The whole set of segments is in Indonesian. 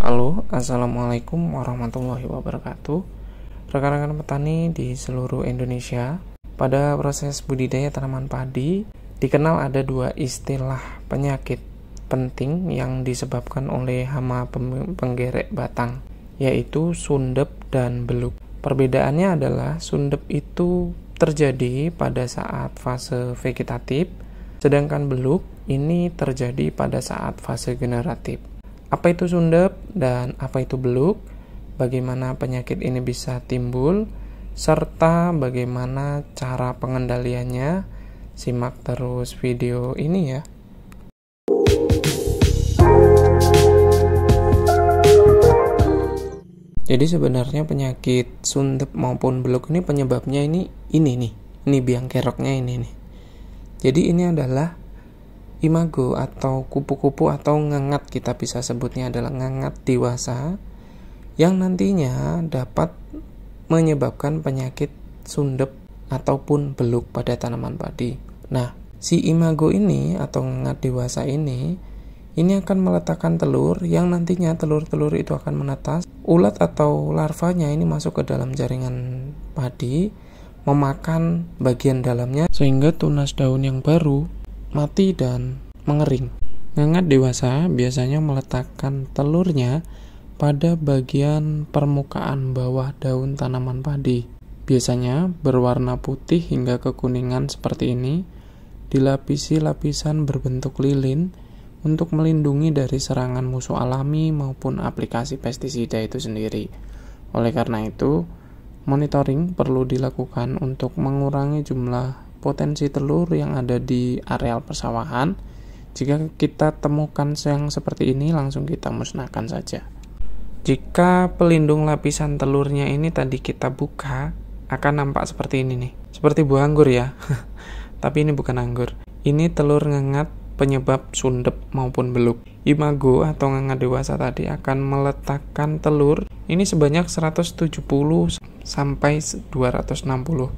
Halo, Assalamualaikum warahmatullahi wabarakatuh. Rekan-rekan petani di seluruh Indonesia, pada proses budidaya tanaman padi, dikenal ada dua istilah penyakit penting yang disebabkan oleh hama penggerek batang, yaitu sundep dan beluk. Perbedaannya adalah sundep itu terjadi pada saat fase vegetatif, sedangkan beluk ini terjadi pada saat fase generatif. Apa itu sundep dan apa itu beluk, bagaimana penyakit ini bisa timbul, serta bagaimana cara pengendaliannya. Simak terus video ini ya. Jadi sebenarnya penyakit sundep maupun beluk ini penyebabnya ini biang keroknya ini nih. Jadi ini adalah imago atau kupu-kupu atau ngengat, kita bisa sebutnya adalah ngengat dewasa yang nantinya dapat menyebabkan penyakit sundep ataupun beluk pada tanaman padi. Nah, si imago ini atau ngengat dewasa ini akan meletakkan telur yang nantinya telur-telur itu akan menetas. Ulat atau larvanya ini masuk ke dalam jaringan padi, memakan bagian dalamnya sehingga tunas daun yang baru mati dan mengering. Ngengat dewasa biasanya meletakkan telurnya pada bagian permukaan bawah daun tanaman padi. Biasanya berwarna putih hingga kekuningan seperti ini, dilapisi lapisan berbentuk lilin untuk melindungi dari serangan musuh alami maupun aplikasi pestisida itu sendiri. Oleh karena itu, monitoring perlu dilakukan untuk mengurangi jumlah potensi telur yang ada di areal persawahan. Jika kita temukan yang seperti ini, langsung kita musnahkan saja. Jika pelindung lapisan telurnya ini tadi kita buka, akan nampak seperti ini nih. Seperti buah anggur ya. Tapi ini bukan anggur. Ini telur ngengat penyebab sundep maupun beluk. Imago atau ngengat dewasa tadi akan meletakkan telur ini sebanyak 170 sampai 260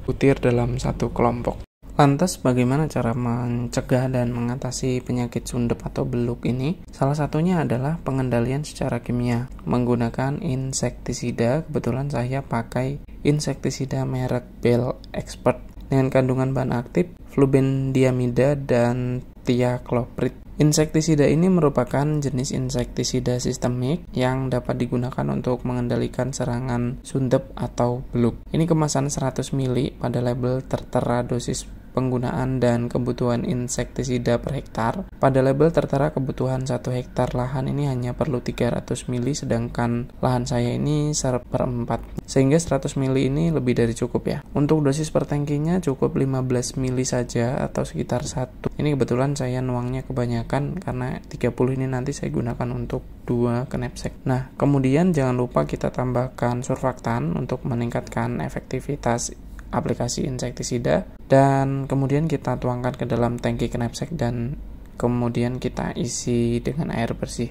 butir dalam satu kelompok. Lantas bagaimana cara mencegah dan mengatasi penyakit sundep atau beluk ini? Salah satunya adalah pengendalian secara kimia menggunakan insektisida. Kebetulan saya pakai insektisida merek Bell Expert dengan kandungan bahan aktif flubendiamida dan thiacloprid. Insektisida ini merupakan jenis insektisida sistemik yang dapat digunakan untuk mengendalikan serangan sundep atau beluk. Ini kemasan 100 ml, pada label tertera dosis penggunaan dan kebutuhan insektisida per hektar. Pada label tertera kebutuhan 1 hektar lahan ini hanya perlu 300 ml, sedangkan lahan saya ini 1/4. Sehingga 100 ml ini lebih dari cukup ya. Untuk dosis per tangkinya cukup 15 ml saja atau sekitar 1. Ini kebetulan saya nuangnya kebanyakan karena 30 ini nanti saya gunakan untuk 2 knapsack. Nah, kemudian jangan lupa kita tambahkan surfaktan untuk meningkatkan efektivitas aplikasi insektisida, dan kemudian kita tuangkan ke dalam tangki knapsack dan kemudian kita isi dengan air bersih.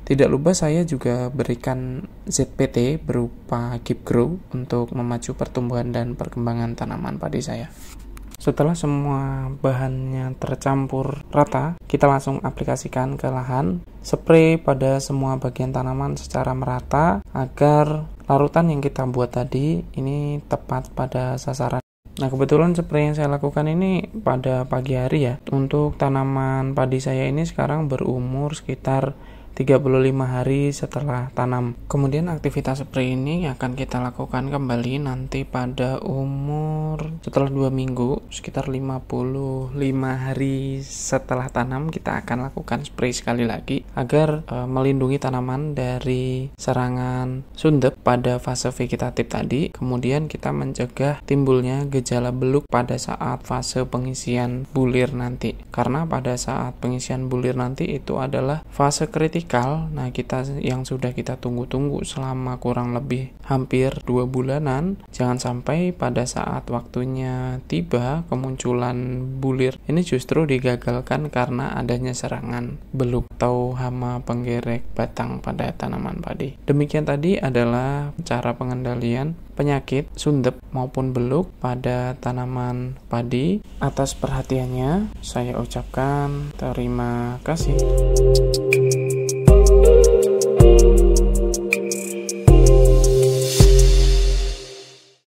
Tidak lupa saya juga berikan ZPT berupa Keep Grow untuk memacu pertumbuhan dan perkembangan tanaman padi saya. Setelah semua bahannya tercampur rata, kita langsung aplikasikan ke lahan. Spray pada semua bagian tanaman secara merata agar larutan yang kita buat tadi ini tepat pada sasaran. Nah, kebetulan spray yang saya lakukan ini pada pagi hari ya. Untuk tanaman padi saya ini sekarang berumur sekitar 35 hari setelah tanam. Kemudian aktivitas spray ini akan kita lakukan kembali nanti pada umur setelah 2 minggu, sekitar 55 hari setelah tanam kita akan lakukan spray sekali lagi agar melindungi tanaman dari serangan sundep pada fase vegetatif tadi. Kemudian kita mencegah timbulnya gejala beluk pada saat fase pengisian bulir nanti. Karena pada saat pengisian bulir nanti itu adalah fase kritis. Nah, yang sudah kita tunggu-tunggu selama kurang lebih hampir 2 bulanan, jangan sampai pada saat waktunya tiba kemunculan bulir ini justru digagalkan karena adanya serangan beluk atau hama penggerek batang pada tanaman padi. Demikian tadi adalah cara pengendalian penyakit sundep maupun beluk pada tanaman padi. Atas perhatiannya saya ucapkan terima kasih.